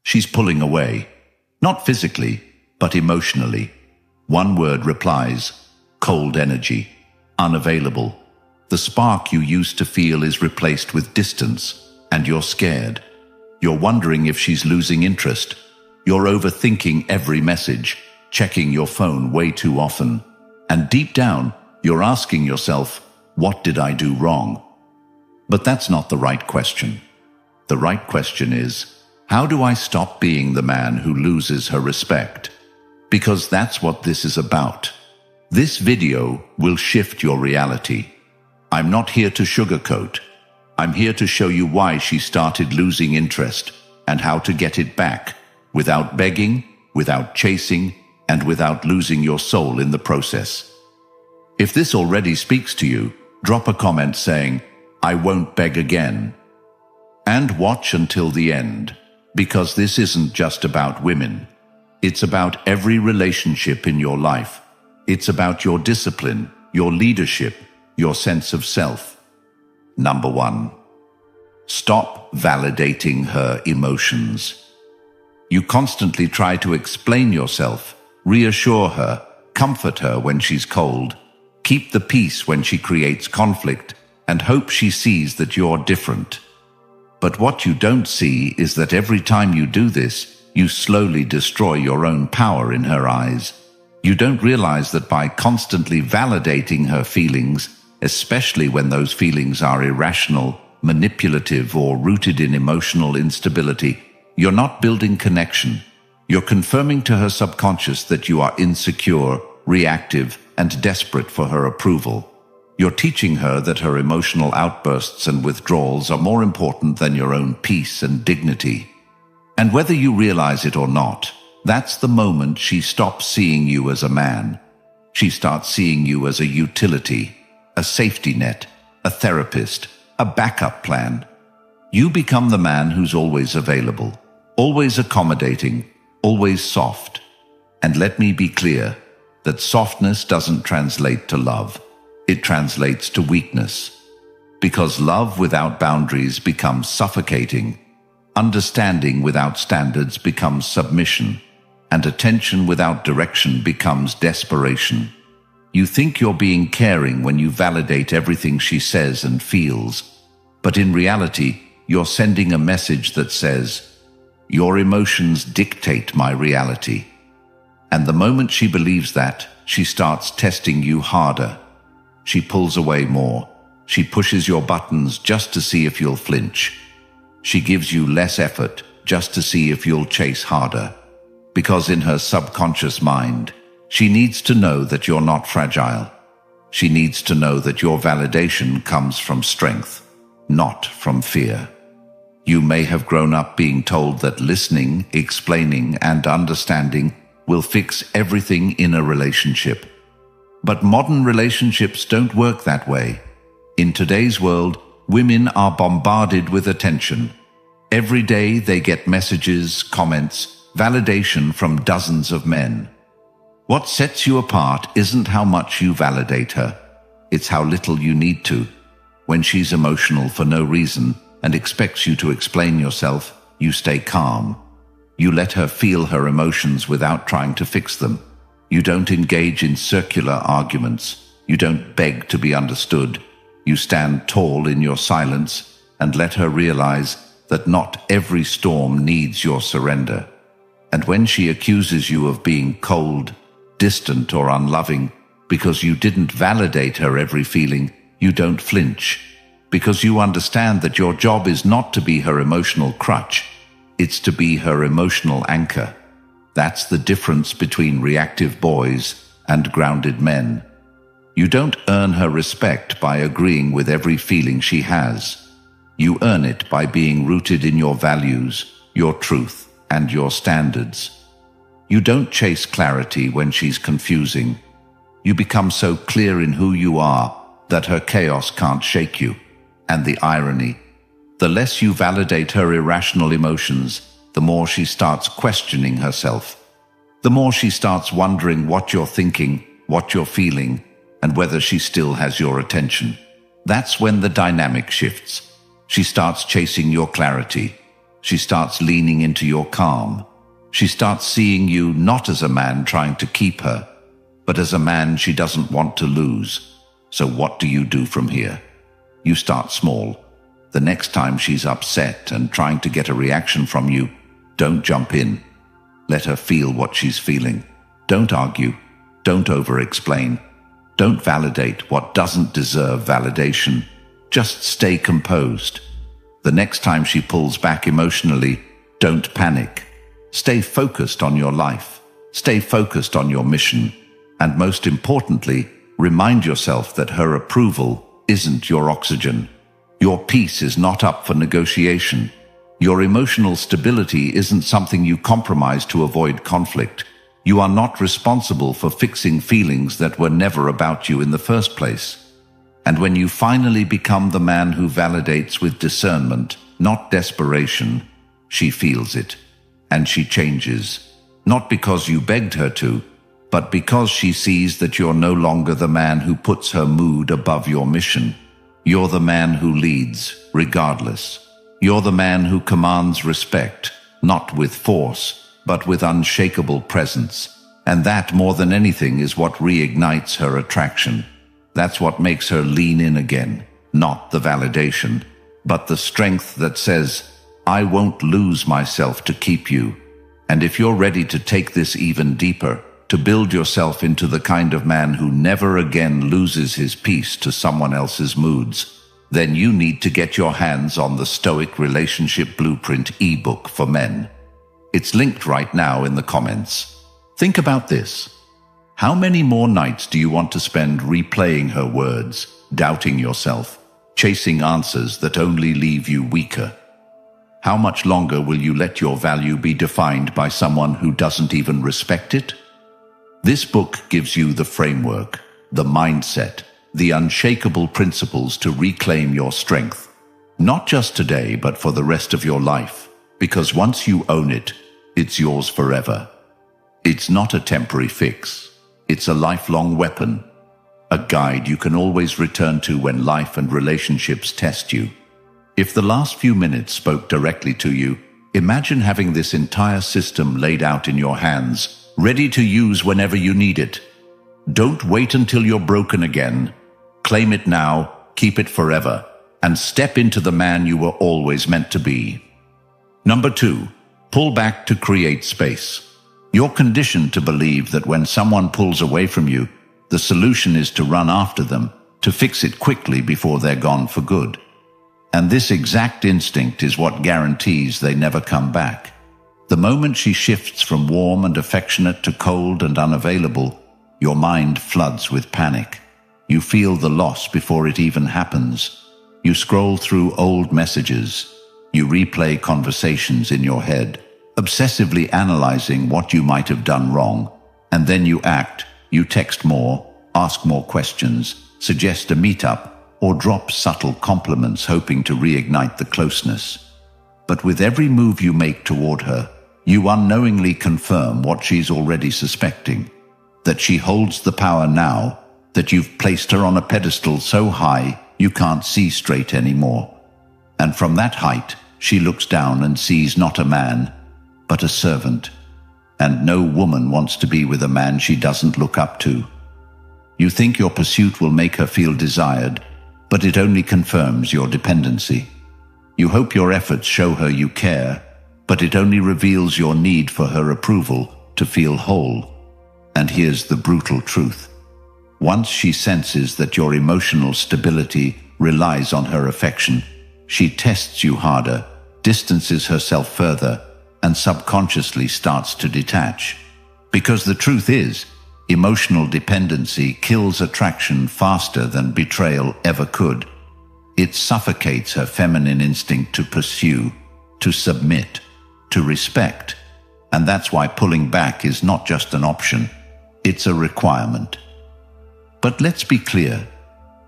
She's pulling away. Not physically, but emotionally. One word replies: cold energy, unavailable. The spark you used to feel is replaced with distance, and you're scared. You're wondering if she's losing interest. You're overthinking every message, checking your phone way too often. And deep down, you're asking yourself, what did I do wrong? But that's not the right question. The right question is, how do I stop being the man who loses her respect? Because that's what this is about. This video will shift your reality. I'm not here to sugarcoat. I'm here to show you why she started losing interest and how to get it back without begging, without chasing, and without losing your soul in the process. If this already speaks to you, drop a comment saying, "I won't beg again." And watch until the end, because this isn't just about women. It's about every relationship in your life. It's about your discipline, your leadership, your sense of self. Number 1. Stop validating her emotions. You constantly try to explain yourself, reassure her, comfort her when she's cold, keep the peace when she creates conflict, and hope she sees that you're different. But what you don't see is that every time you do this, you slowly destroy your own power in her eyes. You don't realize that by constantly validating her feelings, especially when those feelings are irrational, manipulative, or rooted in emotional instability, you're not building connection. You're confirming to her subconscious that you are insecure, reactive, and desperate for her approval. You're teaching her that her emotional outbursts and withdrawals are more important than your own peace and dignity. And whether you realize it or not, that's the moment she stops seeing you as a man. She starts seeing you as a utility, a safety net, a therapist, a backup plan. You become the man who's always available, always accommodating, always soft. And let me be clear that softness doesn't translate to love. It translates to weakness. Because love without boundaries becomes suffocating, understanding without standards becomes submission, and attention without direction becomes desperation. You think you're being caring when you validate everything she says and feels, but in reality, you're sending a message that says, "Your emotions dictate my reality." And the moment she believes that, she starts testing you harder. She pulls away more. She pushes your buttons just to see if you'll flinch. She gives you less effort just to see if you'll chase harder. Because in her subconscious mind, she needs to know that you're not fragile. She needs to know that your validation comes from strength, not from fear. You may have grown up being told that listening, explaining, and understanding will fix everything in a relationship. But modern relationships don't work that way. In today's world, women are bombarded with attention. Every day they get messages, comments, validation from dozens of men. What sets you apart isn't how much you validate her. It's how little you need to. When she's emotional for no reason and expects you to explain yourself, you stay calm. You let her feel her emotions without trying to fix them. You don't engage in circular arguments. You don't beg to be understood. You stand tall in your silence and let her realize that not every storm needs your surrender. And when she accuses you of being cold, distant, or unloving because you didn't validate her every feeling, you don't flinch. Because you understand that your job is not to be her emotional crutch. It's to be her emotional anchor. That's the difference between reactive boys and grounded men. You don't earn her respect by agreeing with every feeling she has. You earn it by being rooted in your values, your truth, and your standards. You don't chase clarity when she's confusing. You become so clear in who you are that her chaos can't shake you. And the irony, the less you validate her irrational emotions, the more she starts questioning herself. The more she starts wondering what you're thinking, what you're feeling, and whether she still has your attention. That's when the dynamic shifts. She starts chasing your clarity. She starts leaning into your calm. She starts seeing you not as a man trying to keep her, but as a man she doesn't want to lose. So what do you do from here? You start small. The next time she's upset and trying to get a reaction from you, don't jump in. Let her feel what she's feeling. Don't argue. Don't over-explain. Don't validate what doesn't deserve validation. Just stay composed. The next time she pulls back emotionally, don't panic. Stay focused on your life. Stay focused on your mission. And most importantly, remind yourself that her approval isn't your oxygen. Your peace is not up for negotiation. Your emotional stability isn't something you compromise to avoid conflict. You are not responsible for fixing feelings that were never about you in the first place. And when you finally become the man who validates with discernment, not desperation, she feels it. And she changes. Not because you begged her to, but because she sees that you're no longer the man who puts her mood above your mission. You're the man who leads, regardless. You're the man who commands respect, not with force, but with unshakable presence. And that, more than anything, is what reignites her attraction. That's what makes her lean in again. Not the validation, but the strength that says, I won't lose myself to keep you. And if you're ready to take this even deeper, to build yourself into the kind of man who never again loses his peace to someone else's moods, then you need to get your hands on the Stoic Relationship Blueprint ebook for men. It's linked right now in the comments. Think about this. How many more nights do you want to spend replaying her words, doubting yourself, chasing answers that only leave you weaker? How much longer will you let your value be defined by someone who doesn't even respect it? This book gives you the framework, the mindset, the unshakable principles to reclaim your strength. Not just today, but for the rest of your life. Because once you own it, it's yours forever. It's not a temporary fix. It's a lifelong weapon. A guide you can always return to when life and relationships test you. If the last few minutes spoke directly to you, imagine having this entire system laid out in your hands, ready to use whenever you need it. Don't wait until you're broken again. Claim it now, keep it forever, and step into the man you were always meant to be. Number 2, pull back to create space. You're conditioned to believe that when someone pulls away from you, the solution is to run after them, to fix it quickly before they're gone for good. And this exact instinct is what guarantees they never come back. The moment she shifts from warm and affectionate to cold and unavailable, your mind floods with panic. You feel the loss before it even happens. You scroll through old messages. You replay conversations in your head, obsessively analyzing what you might have done wrong. And then you act. You text more, ask more questions, suggest a meetup, or drop subtle compliments hoping to reignite the closeness. But with every move you make toward her, you unknowingly confirm what she's already suspecting. That she holds the power now, that you've placed her on a pedestal so high you can't see straight anymore. And from that height, she looks down and sees not a man, but a servant. And no woman wants to be with a man she doesn't look up to. You think your pursuit will make her feel desired, but it only confirms your dependency. You hope your efforts show her you care, but it only reveals your need for her approval to feel whole. And here's the brutal truth. Once she senses that your emotional stability relies on her affection, she tests you harder, distances herself further, and subconsciously starts to detach. Because the truth is, emotional dependency kills attraction faster than betrayal ever could. It suffocates her feminine instinct to pursue, to submit, to respect. And that's why pulling back is not just an option, it's a requirement. But let's be clear,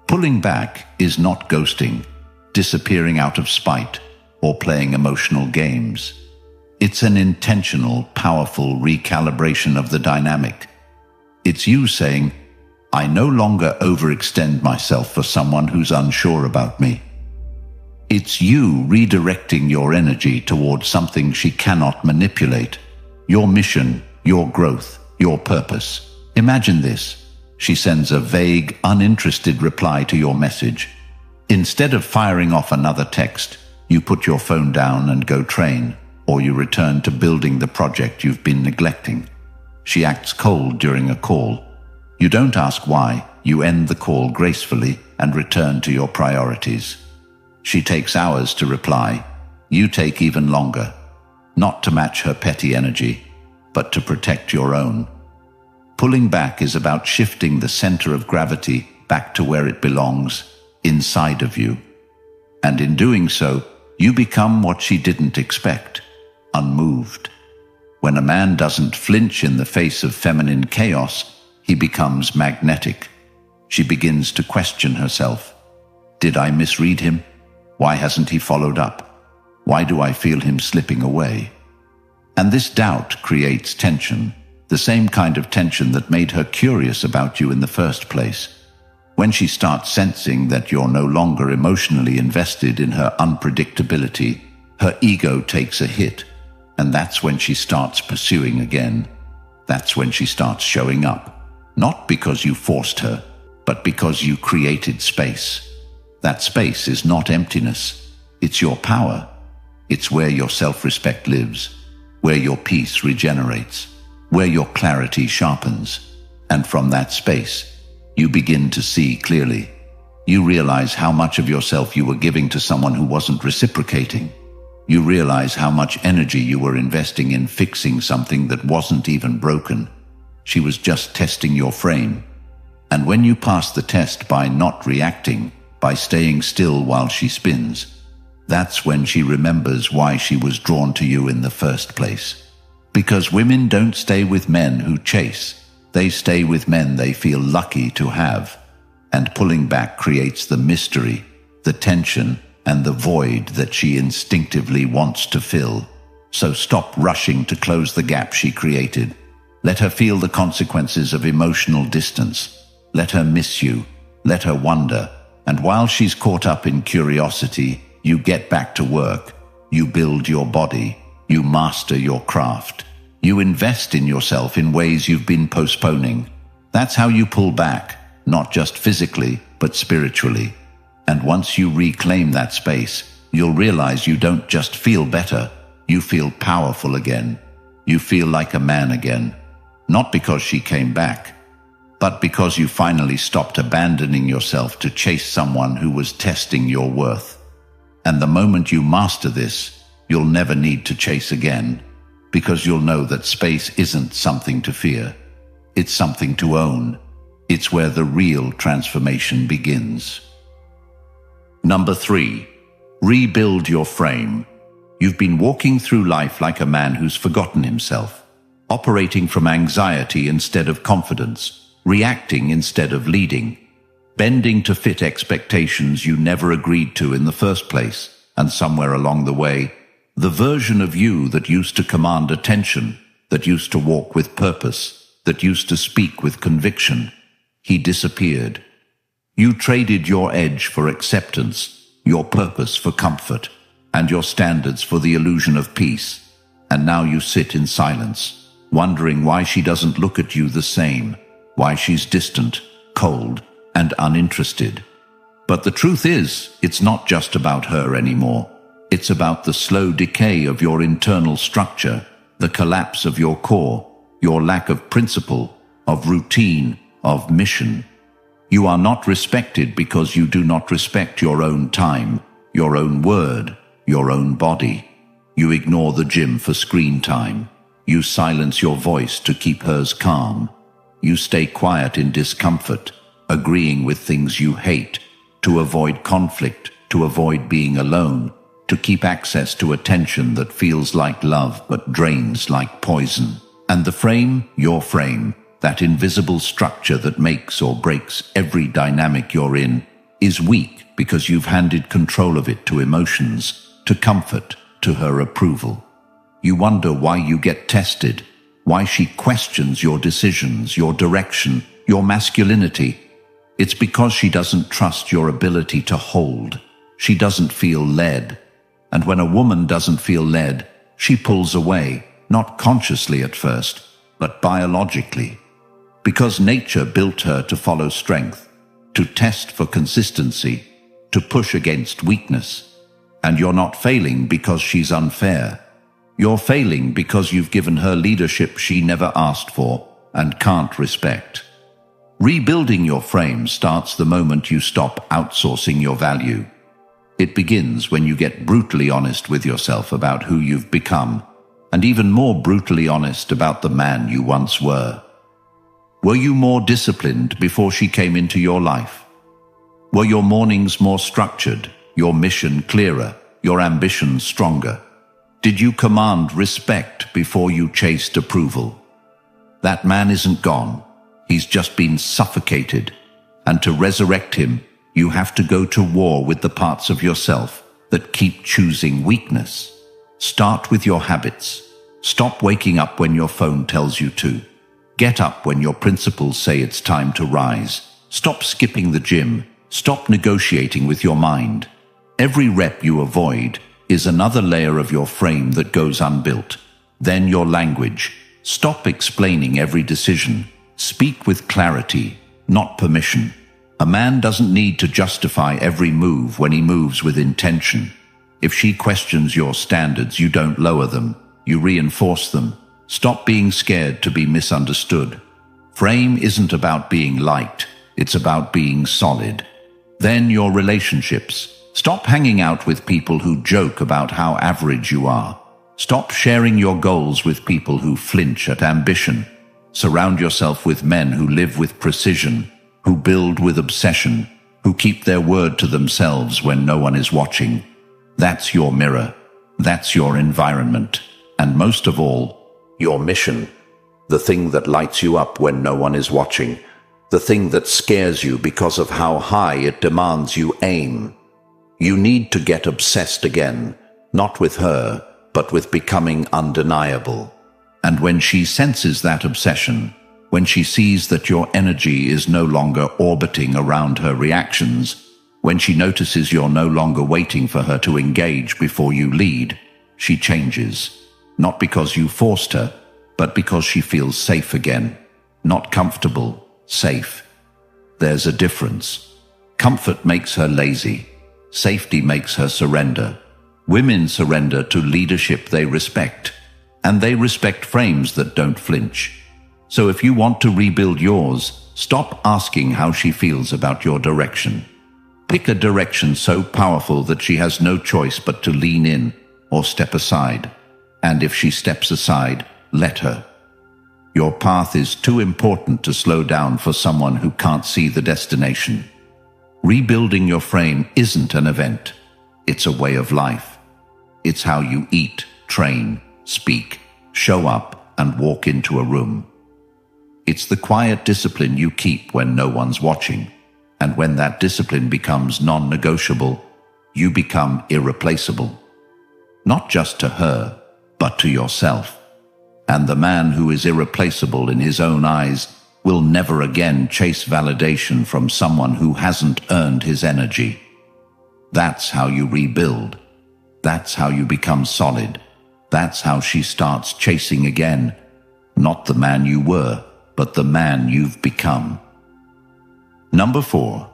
pulling back is not ghosting, disappearing out of spite, or playing emotional games. It's an intentional, powerful recalibration of the dynamic. It's you saying, I no longer overextend myself for someone who's unsure about me. It's you redirecting your energy towards something she cannot manipulate. Your mission, your growth, your purpose. Imagine this. She sends a vague, uninterested reply to your message. Instead of firing off another text, you put your phone down and go train, or you return to building the project you've been neglecting. She acts cold during a call. You don't ask why, you end the call gracefully and return to your priorities. She takes hours to reply. You take even longer. Not to match her petty energy, but to protect your own. Pulling back is about shifting the center of gravity back to where it belongs, inside of you. And in doing so, you become what she didn't expect, unmoved. When a man doesn't flinch in the face of feminine chaos, he becomes magnetic. She begins to question herself. Did I misread him? Why hasn't he followed up? Why do I feel him slipping away? And this doubt creates tension, the same kind of tension that made her curious about you in the first place. When she starts sensing that you're no longer emotionally invested in her unpredictability, her ego takes a hit, and that's when she starts pursuing again. That's when she starts showing up. Not because you forced her, but because you created space. That space is not emptiness. It's your power. It's where your self-respect lives, where your peace regenerates, where your clarity sharpens. And from that space, you begin to see clearly. You realize how much of yourself you were giving to someone who wasn't reciprocating. You realize how much energy you were investing in fixing something that wasn't even broken. She was just testing your frame. And when you pass the test by not reacting, by staying still while she spins, that's when she remembers why she was drawn to you in the first place. Because women don't stay with men who chase. They stay with men they feel lucky to have. And pulling back creates the mystery, the tension, and the void that she instinctively wants to fill. So stop rushing to close the gap she created. Let her feel the consequences of emotional distance. Let her miss you. Let her wonder. And while she's caught up in curiosity, you get back to work. You build your body. You master your craft. You invest in yourself in ways you've been postponing. That's how you pull back, not just physically, but spiritually. And once you reclaim that space, you'll realize you don't just feel better, you feel powerful again. You feel like a man again. Not because she came back, but because you finally stopped abandoning yourself to chase someone who was testing your worth. And the moment you master this, you'll never need to chase again, because you'll know that space isn't something to fear. It's something to own. It's where the real transformation begins. Number 3, rebuild your frame. You've been walking through life like a man who's forgotten himself, operating from anxiety instead of confidence, reacting instead of leading, bending to fit expectations you never agreed to in the first place, and somewhere along the way, the version of you that used to command attention, that used to walk with purpose, that used to speak with conviction, he disappeared. You traded your edge for acceptance, your purpose for comfort, and your standards for the illusion of peace. And now you sit in silence, wondering why she doesn't look at you the same, why she's distant, cold, and uninterested. But the truth is, it's not just about her anymore. It's about the slow decay of your internal structure, the collapse of your core, your lack of principle, of routine, of mission. You are not respected because you do not respect your own time, your own word, your own body. You ignore the gym for screen time. You silence your voice to keep hers calm. You stay quiet in discomfort, agreeing with things you hate, to avoid conflict, to avoid being alone, to keep access to attention that feels like love but drains like poison. And the frame, your frame, that invisible structure that makes or breaks every dynamic you're in, is weak because you've handed control of it to emotions, to comfort, to her approval. You wonder why you get tested, why she questions your decisions, your direction, your masculinity. It's because she doesn't trust your ability to hold. she doesn't feel led. And when a woman doesn't feel led, she pulls away, not consciously at first, but biologically. Because nature built her to follow strength, to test for consistency, to push against weakness. And you're not failing because she's unfair. You're failing because you've given her leadership she never asked for and can't respect. Rebuilding your frame starts the moment you stop outsourcing your value. It begins when you get brutally honest with yourself about who you've become, and even more brutally honest about the man you once were. Were you more disciplined before she came into your life? Were your mornings more structured, your mission clearer, your ambition stronger? Did you command respect before you chased approval? That man isn't gone. He's just been suffocated. And to resurrect him, you have to go to war with the parts of yourself that keep choosing weakness. Start with your habits. Stop waking up when your phone tells you to. Get up when your principles say it's time to rise. Stop skipping the gym. Stop negotiating with your mind. Every rep you avoid is another layer of your frame that goes unbuilt. Then your language. Stop explaining every decision. Speak with clarity, not permission. A man doesn't need to justify every move when he moves with intention. If she questions your standards, you don't lower them, you reinforce them. Stop being scared to be misunderstood. Frame isn't about being liked, it's about being solid. Then your relationships. Stop hanging out with people who joke about how average you are. Stop sharing your goals with people who flinch at ambition. Surround yourself with men who live with precision, who build with obsession, who keep their word to themselves when no one is watching. That's your mirror. That's your environment. And most of all, your mission. The thing that lights you up when no one is watching. The thing that scares you because of how high it demands you aim. You need to get obsessed again, not with her, but with becoming undeniable. And when she senses that obsession, when she sees that your energy is no longer orbiting around her reactions, when she notices you're no longer waiting for her to engage before you lead, she changes. Not because you forced her, but because she feels safe again. Not comfortable, safe. There's a difference. Comfort makes her lazy. Safety makes her surrender. Women surrender to leadership they respect. And they respect frames that don't flinch. So if you want to rebuild yours, stop asking how she feels about your direction. Pick a direction so powerful that she has no choice but to lean in or step aside. And if she steps aside, let her. Your path is too important to slow down for someone who can't see the destination. Rebuilding your frame isn't an event. It's a way of life. It's how you eat, train, speak, show up, and walk into a room. It's the quiet discipline you keep when no one's watching. And when that discipline becomes non-negotiable, you become irreplaceable. Not just to her, but to yourself. And the man who is irreplaceable in his own eyes will never again chase validation from someone who hasn't earned his energy. That's how you rebuild. That's how you become solid. That's how she starts chasing again. Not the man you were, but the man you've become. Number 4,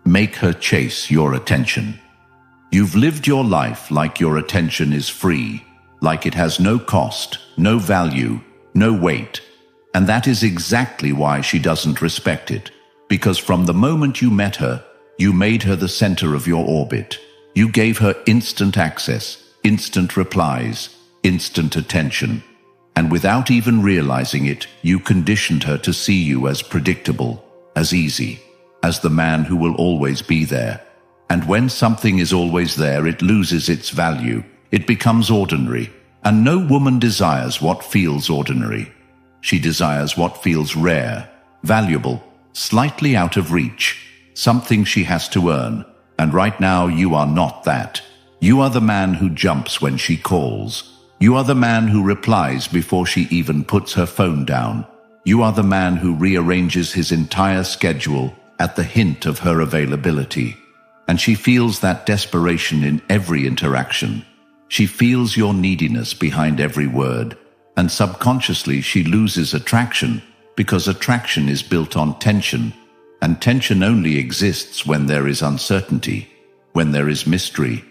make her chase your attention. You've lived your life like your attention is free, like it has no cost, no value, no weight. And that is exactly why she doesn't respect it. Because from the moment you met her, you made her the center of your orbit. You gave her instant access, instant replies, instant attention. And without even realizing it, you conditioned her to see you as predictable, as easy, as the man who will always be there. And when something is always there, it loses its value. It becomes ordinary. And no woman desires what feels ordinary. She desires what feels rare, valuable, slightly out of reach, something she has to earn. And right now you are not that. You are the man who jumps when she calls. You are the man who replies before she even puts her phone down. You are the man who rearranges his entire schedule at the hint of her availability. and she feels that desperation in every interaction. She feels your neediness behind every word, and subconsciously she loses attraction, because attraction is built on tension, and tension only exists when there is uncertainty, when there is mystery,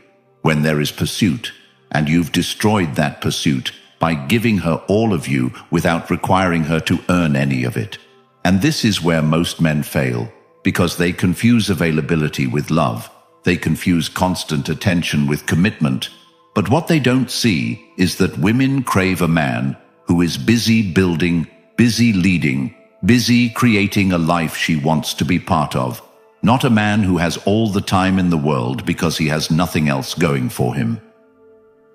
when there is pursuit, and you've destroyed that pursuit by giving her all of you without requiring her to earn any of it. And this is where most men fail, because they confuse availability with love. They confuse constant attention with commitment. But what they don't see is that women crave a man who is busy building, busy leading, busy creating a life she wants to be part of, not a man who has all the time in the world because he has nothing else going for him.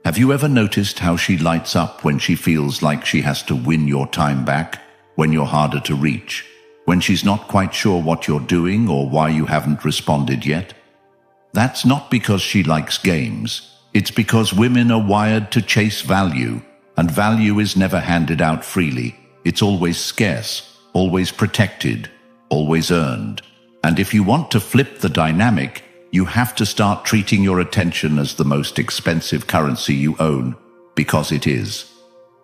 Have you ever noticed how she lights up when she feels like she has to win your time back, when you're harder to reach, when she's not quite sure what you're doing or why you haven't responded yet? That's not because she likes games. It's because women are wired to chase value, and value is never handed out freely. It's always scarce, always protected, always earned. And if you want to flip the dynamic, you have to start treating your attention as the most expensive currency you own, because it is.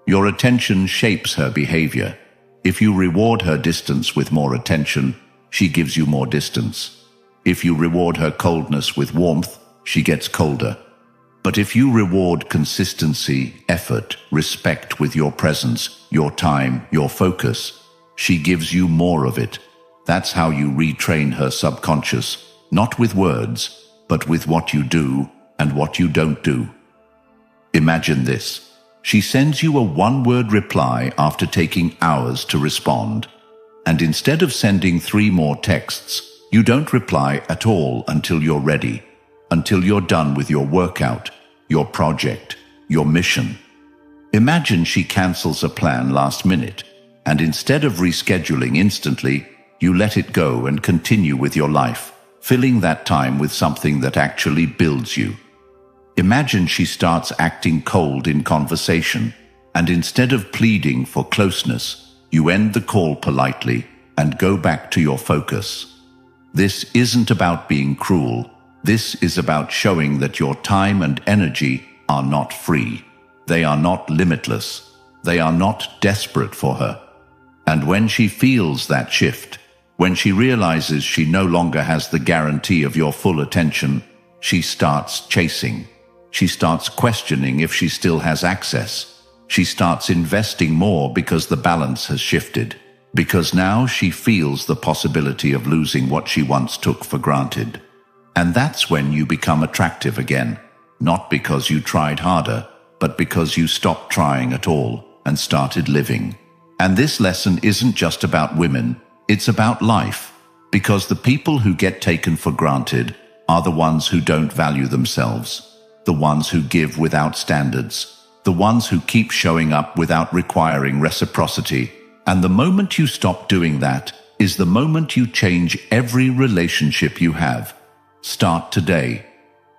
Your attention shapes her behavior. If you reward her distance with more attention, she gives you more distance. If you reward her coldness with warmth, she gets colder. But if you reward consistency, effort, respect with your presence, your time, your focus, she gives you more of it. That's how you retrain her subconscious, not with words, but with what you do and what you don't do. Imagine this. She sends you a one-word reply after taking hours to respond. And instead of sending 3 more texts, you don't reply at all until you're ready, until you're done with your workout, your project, your mission. Imagine she cancels a plan last minute, and instead of rescheduling instantly, you let it go and continue with your life, filling that time with something that actually builds you. Imagine she starts acting cold in conversation, and instead of pleading for closeness, you end the call politely and go back to your focus. This isn't about being cruel. This is about showing that your time and energy are not free. They are not limitless. They are not desperate for her. And when she feels that shift, when she realizes she no longer has the guarantee of your full attention, she starts chasing. She starts questioning if she still has access. She starts investing more because the balance has shifted. Because now she feels the possibility of losing what she once took for granted. And that's when you become attractive again, not because you tried harder, but because you stopped trying at all and started living. And this lesson isn't just about women, it's about life, because the people who get taken for granted are the ones who don't value themselves, the ones who give without standards, the ones who keep showing up without requiring reciprocity. And the moment you stop doing that is the moment you change every relationship you have. Start today.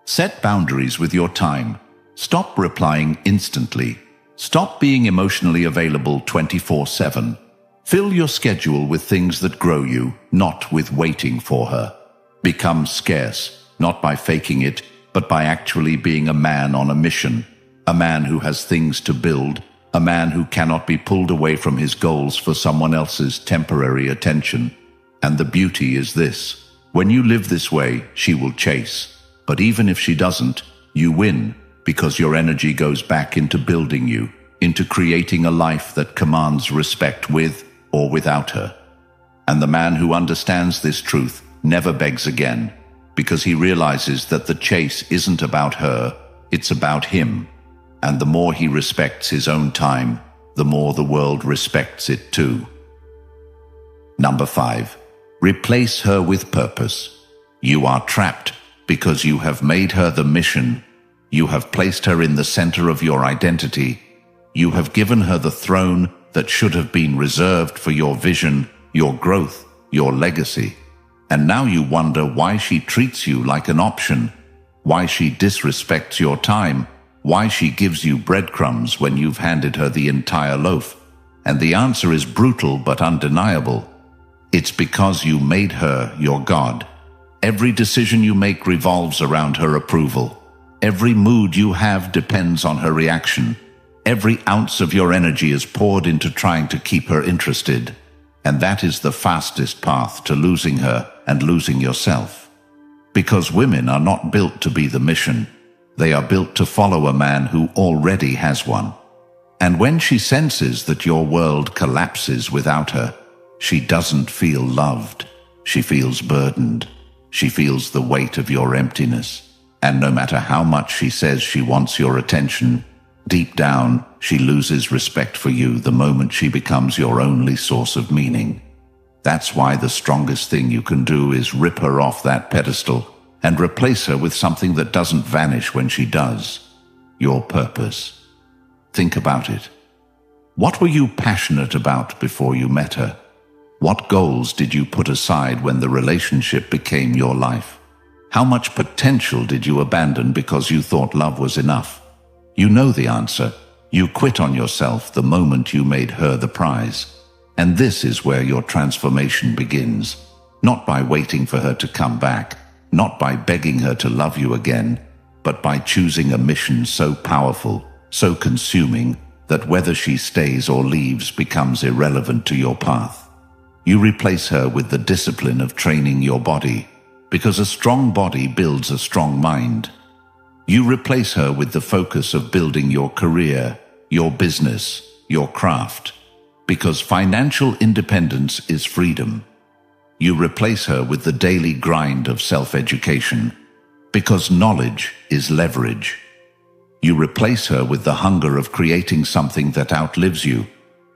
Set boundaries with your time. Stop replying instantly. Stop being emotionally available 24/7. Fill your schedule with things that grow you, not with waiting for her. Become scarce, not by faking it, but by actually being a man on a mission. A man who has things to build. A man who cannot be pulled away from his goals for someone else's temporary attention. And the beauty is this. When you live this way, she will chase. But even if she doesn't, you win, because your energy goes back into building you, into creating a life that commands respect with or without her. And the man who understands this truth never begs again, because he realizes that the chase isn't about her, it's about him. And the more he respects his own time, the more the world respects it too. Number 5. Replace her with purpose. You are trapped because you have made her the mission. You have placed her in the center of your identity. You have given her the throne that should have been reserved for your vision, your growth, your legacy. And now you wonder why she treats you like an option, why she disrespects your time, why she gives you breadcrumbs when you've handed her the entire loaf. And the answer is brutal but undeniable. It's because you made her your God. Every decision you make revolves around her approval. Every mood you have depends on her reaction. Every ounce of your energy is poured into trying to keep her interested. And that is the fastest path to losing her and losing yourself. Because women are not built to be the mission. They are built to follow a man who already has one. And when she senses that your world collapses without her, she doesn't feel loved. She feels burdened. She feels the weight of your emptiness. And no matter how much she says she wants your attention, deep down, she loses respect for you the moment she becomes your only source of meaning. That's why the strongest thing you can do is rip her off that pedestal and replace her with something that doesn't vanish when she does. Your purpose. Think about it. What were you passionate about before you met her? What goals did you put aside when the relationship became your life? How much potential did you abandon because you thought love was enough? You know the answer. You quit on yourself the moment you made her the prize. And this is where your transformation begins. Not by waiting for her to come back, not by begging her to love you again, but by choosing a mission so powerful, so consuming, that whether she stays or leaves becomes irrelevant to your path. You replace her with the discipline of training your body, because a strong body builds a strong mind. You replace her with the focus of building your career, your business, your craft, because financial independence is freedom. You replace her with the daily grind of self-education, because knowledge is leverage. You replace her with the hunger of creating something that outlives you,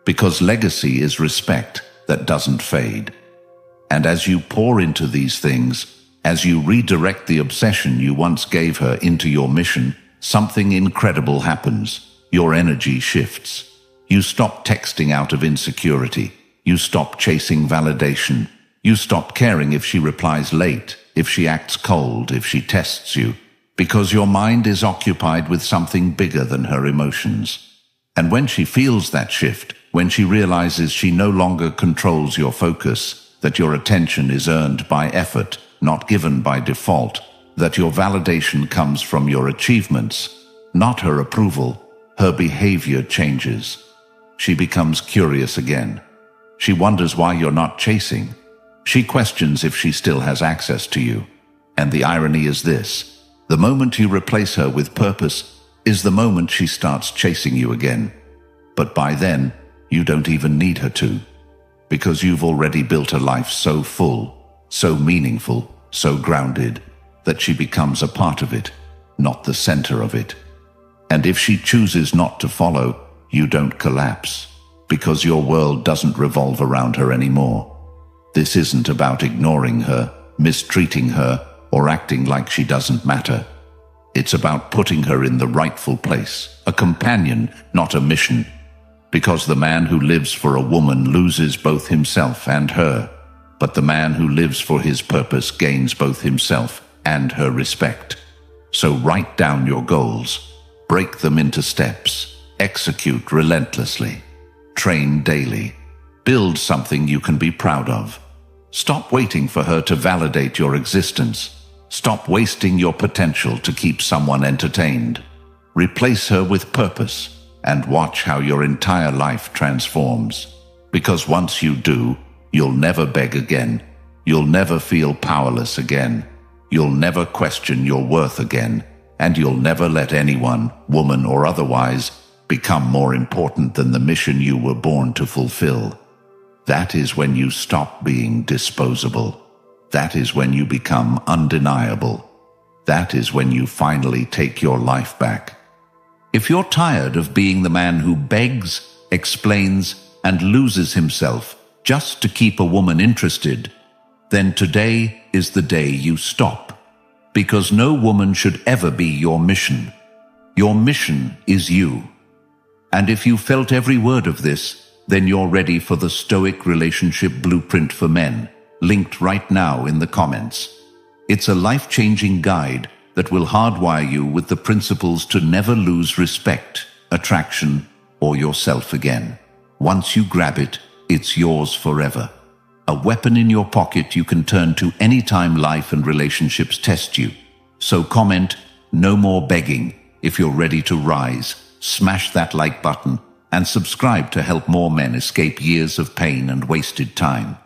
because legacy is respect that doesn't fade. And as you pour into these things, as you redirect the obsession you once gave her into your mission, something incredible happens. Your energy shifts. You stop texting out of insecurity. You stop chasing validation. You stop caring if she replies late, if she acts cold, if she tests you, because your mind is occupied with something bigger than her emotions. And when she feels that shift, when she realizes she no longer controls your focus, that your attention is earned by effort, not given by default, that your validation comes from your achievements, not her approval, her behavior changes. She becomes curious again. She wonders why you're not chasing. She questions if she still has access to you. And the irony is this: the moment you replace her with purpose is the moment she starts chasing you again. But by then, you don't even need her to, because you've already built a life so full, so meaningful, so grounded, that she becomes a part of it, not the center of it. And if she chooses not to follow, you don't collapse, because your world doesn't revolve around her anymore. This isn't about ignoring her, mistreating her, or acting like she doesn't matter. It's about putting her in the rightful place, a companion, not a mission. Because the man who lives for a woman loses both himself and her, but the man who lives for his purpose gains both himself and her respect. So write down your goals, break them into steps, execute relentlessly, train daily, build something you can be proud of. Stop waiting for her to validate your existence. Stop wasting your potential to keep someone entertained. Replace her with purpose and watch how your entire life transforms. Because once you do, you'll never beg again. You'll never feel powerless again. You'll never question your worth again. And you'll never let anyone, woman or otherwise, become more important than the mission you were born to fulfill. That is when you stop being disposable. That is when you become undeniable. That is when you finally take your life back. If you're tired of being the man who begs, explains, and loses himself just to keep a woman interested, then today is the day you stop. Because no woman should ever be your mission. Your mission is you. And if you felt every word of this, then you're ready for the Stoic Relationship Blueprint for Men, linked right now in the comments. It's a life-changing guide that will hardwire you with the principles to never lose respect, attraction, or yourself again. Once you grab it, it's yours forever. A weapon in your pocket you can turn to anytime life and relationships test you. So comment, "No more begging." If you're ready to rise, smash that like button and subscribe to help more men escape years of pain and wasted time.